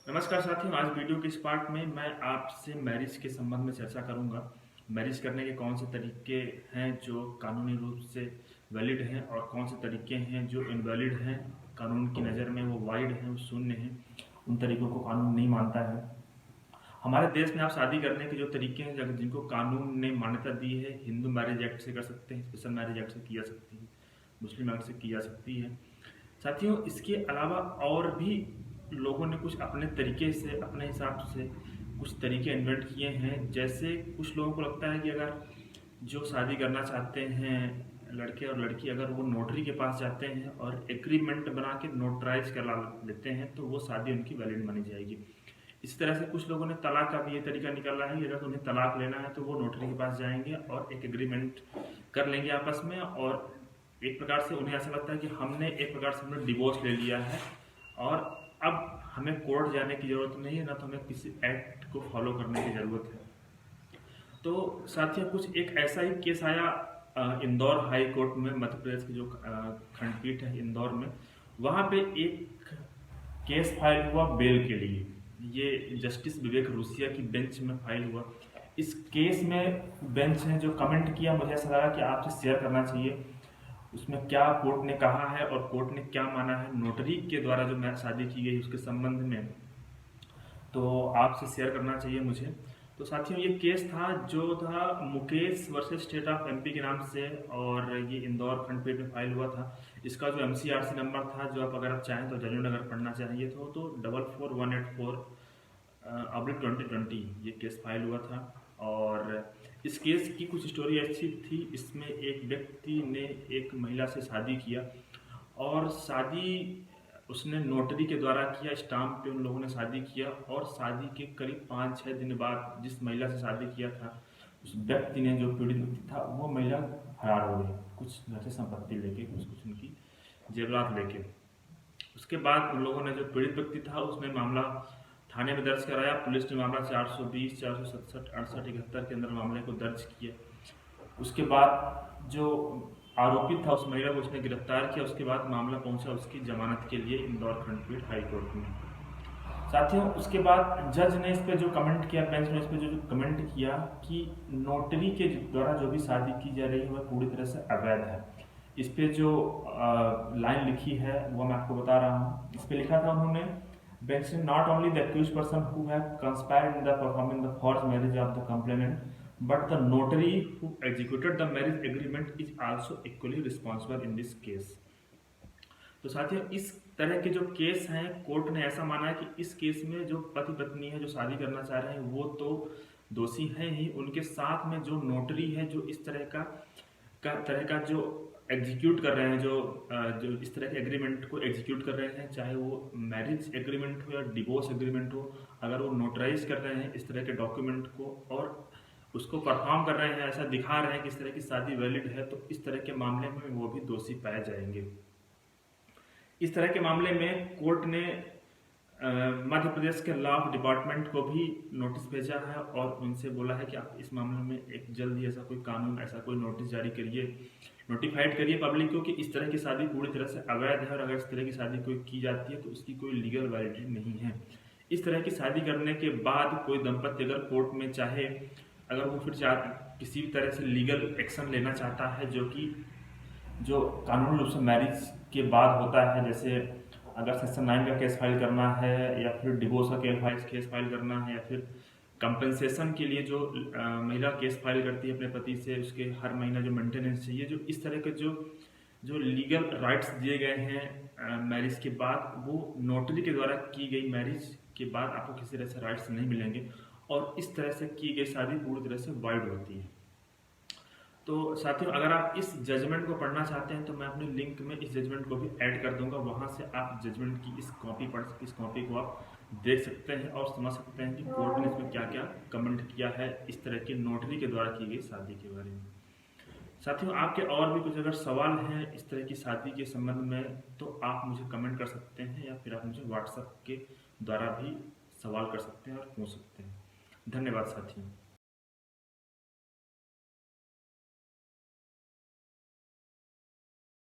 नमस्कार साथियों, आज वीडियो के इस पार्ट में मैं आपसे मैरिज के संबंध में चर्चा करूंगा। मैरिज करने के कौन से तरीके हैं जो कानूनी रूप से वैलिड हैं और कौन से तरीके हैं जो इनवैलिड हैं, कानून की नज़र में वो वाइड हैं, वो शून्य हैं, उन तरीकों को कानून नहीं मानता है। हमारे देश में आप शादी करने के जो तरीके हैं जिनको कानून ने मान्यता दी है, हिंदू मैरिज एक्ट से कर सकते हैं, स्पेशल मैरिज एक्ट से की जा सकती है, मुस्लिम एक्ट से की जा सकती है। साथियों, इसके अलावा और भी लोगों ने कुछ अपने तरीके से, अपने हिसाब से कुछ तरीके इन्वेंट किए हैं। जैसे कुछ लोगों को लगता है कि अगर जो शादी करना चाहते हैं लड़के और लड़की, अगर वो नोटरी के पास जाते हैं और एग्रीमेंट बना के नोटराइज करा लेते हैं तो वो शादी उनकी वैलिड मानी जाएगी। इसी तरह से कुछ लोगों ने तलाक का भी ये तरीका निकाला है कि अगर उन्हें तलाक लेना है तो वो नोटरी के पास जाएंगे और एक एग्रीमेंट कर लेंगे आपस में, और एक प्रकार से उन्हें ऐसा लगता है कि हमने एक प्रकार से हमने डिवोर्स ले लिया है और अब हमें कोर्ट जाने की ज़रूरत नहीं है, ना तो हमें किसी एक्ट को फॉलो करने की ज़रूरत है। तो साथियों, कुछ एक ऐसा ही केस आया इंदौर हाई कोर्ट में, मध्य प्रदेश की जो खंडपीठ है इंदौर में, वहाँ पे एक केस फाइल हुआ बेल के लिए। ये जस्टिस विवेक रूसिया की बेंच में फाइल हुआ। इस केस में बेंच ने जो कमेंट किया, मुझे ऐसा लगा कि आपसे शेयर करना चाहिए। उसमें क्या कोर्ट ने कहा है और कोर्ट ने क्या माना है नोटरी के द्वारा जो शादी की गई उसके संबंध में, तो आपसे शेयर करना चाहिए मुझे। तो साथियों, ये केस था जो था Mukesh versus state of MP के नाम से, और ये इंदौर खंडपीठ में फाइल हुआ था। इसका जो एमसीआरसी नंबर था, जो आप अगर आप चाहें तो जजमेंट अगर पढ़ना चाहिए तो 44184/2020 ये केस फाइल हुआ था। और इस केस की कुछ स्टोरी ऐसी थी, इसमें एक व्यक्ति ने एक महिला से शादी किया और शादी उसने नोटरी के द्वारा किया, स्टाम्प पे उन लोगों ने शादी किया, और शादी के करीब 5-6 दिन बाद जिस महिला से शादी किया था उस व्यक्ति ने, जो पीड़ित व्यक्ति था, वो महिला फरार हो गई, कुछ घर से संपत्ति लेके, कुछ उनकी जेवरात लेके। उसके बाद उन लोगों ने, जो पीड़ित व्यक्ति था, उसने मामला थाने में दर्ज कराया। पुलिस ने मामला 420, 467, 68, 71 के अंदर मामले को दर्ज किया। उसके बाद जो आरोपित था उस महिला को उसने गिरफ्तार किया। उसके बाद मामला पहुंचा उसकी जमानत के लिए इंदौर खंडपीठ हाई कोर्ट में। साथियों, उसके बाद जज ने इस पे जो कमेंट किया, बेंच ने इस पे जो कमेंट किया कि नोटरी के द्वारा जो भी शादी की जा रही है वह पूरी तरह से अवैध है। इस पे जो लाइन लिखी है वो मैं आपको बता रहा हूँ। इस पे लिखा था उन्होंने, बेंच ने, not only the accused person who have conspired in the performing the force marriage of the complainant but the notary who executed the marriage agreement is also equally responsible in this case। तो साथियों, इस तरह के जो case हैं, court ने ऐसा माना है कि इस केस में जो पति पत्नी है जो शादी करना चाह रहे हैं वो तो दोषी हैं ही, उनके साथ में जो नोटरी है जो इस तरह का जो एग्जीक्यूट कर रहे हैं, जो इस तरह के एग्रीमेंट को एग्जीक्यूट कर रहे हैं, चाहे वो मैरिज एग्रीमेंट हो या डिवोर्स एग्रीमेंट हो, अगर वो नोटराइज कर रहे हैं इस तरह के डॉक्यूमेंट को और उसको परफॉर्म कर रहे हैं, ऐसा दिखा रहे हैं कि इस तरह की शादी वैलिड है, तो इस तरह के मामले में वो भी दोषी पाए जाएंगे। इस तरह के मामले में कोर्ट ने मध्य प्रदेश के लॉ डिपार्टमेंट को भी नोटिस भेजा है और उनसे बोला है कि आप इस मामले में एक जल्द ही ऐसा कोई कानून, ऐसा कोई नोटिस जारी करिए, नोटिफाइड करिए पब्लिक को कि इस तरह की शादी पूरी तरह से अवैध है और अगर इस तरह की शादी कोई की जाती है तो उसकी कोई लीगल वैलिडिटी नहीं है। इस तरह की शादी करने के बाद कोई दंपत्ति अगर कोर्ट में चाहे, अगर वो फिर किसी भी तरह से लीगल एक्शन लेना चाहता है जो कानूनी रूप से मैरिज के बाद होता है, जैसे अगर सेक्शन 9 का केस फाइल करना है या फिर डिवोर्स का केस फाइल करना है या फिर कंपनसेशन के लिए जो महिला केस फाइल करती है अपने पति से, उसके हर महीना जो मेंटेनेंस चाहिए, जो इस तरह के जो लीगल राइट्स दिए गए हैं मैरिज के बाद, वो नोटरी के द्वारा की गई मैरिज के बाद आपको किसी तरह से राइट्स नहीं मिलेंगे और इस तरह से की गई शादी पूरी तरह से वाइड होती है। तो साथियों, अगर आप इस जजमेंट को पढ़ना चाहते हैं तो मैं अपने लिंक में इस जजमेंट को भी ऐड कर दूंगा, वहां से आप जजमेंट की इस कॉपी को आप देख सकते हैं और समझ सकते हैं कि कोर्ट ने इसमें क्या क्या कमेंट किया है इस तरह की नोटरी के द्वारा की गई शादी के बारे में। साथियों, आपके और भी कुछ अगर सवाल हैं इस तरह की शादी के संबंध में तो आप मुझे कमेंट कर सकते हैं या फिर आप मुझे व्हाट्सएप के द्वारा भी सवाल कर सकते हैं और पूछ सकते हैं। धन्यवाद साथियों।